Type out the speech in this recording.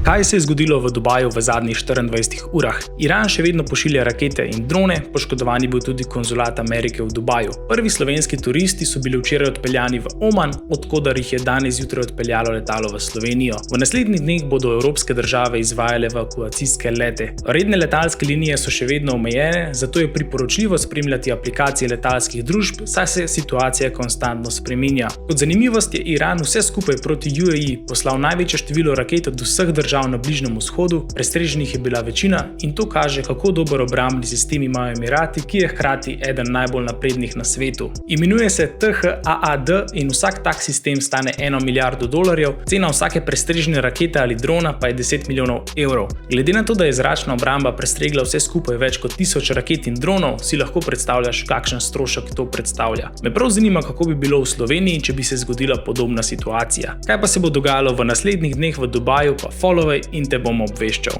Kaj se je zgodilo v Dubaju v zadnjih 24 urah? Iran še vedno pošilja rakete in drone, poškodovan je bil tudi konzulat Amerike v Dubaju. Prvi slovenski turisti so bili včeraj odpeljani v Oman, odkudar jih je danes zjutraj odpeljalo letalo v Slovenijo. V naslednjih dneh bodo evropske države izvajale evakuacijske lete. Redne letalske linije so še vedno omejene, zato je priporočljivo spremljati aplikacije letalskih družb, saj se situacija konstantno spreminja. Kot zanimivost je Iran vse skupaj proti UAE poslal največje število raket od vseh držav na Bližnjem vzhodu, prestreženih je bila večina in to kaže, kako dober obrambni sistem imajo Emirati, ki je hkrati eden najbolj naprednih na svetu. Imenuje se THAAD in vsak tak sistem stane $1 milijardo, cena vsake prestrežene rakete ali drona pa je 10 milijonov evrov. Glede na to, da je zračna obramba prestregla vse skupaj več kot 1000 raket in dronov, si lahko predstavljaš, kakšen strošek to predstavlja. Me prav zanima, kako bi bilo v Sloveniji, če bi se zgodila podobna situacija. Kaj pa se bo dogajalo v naslednjih dneh v Dubaju, pa followaj in te bom obveščal.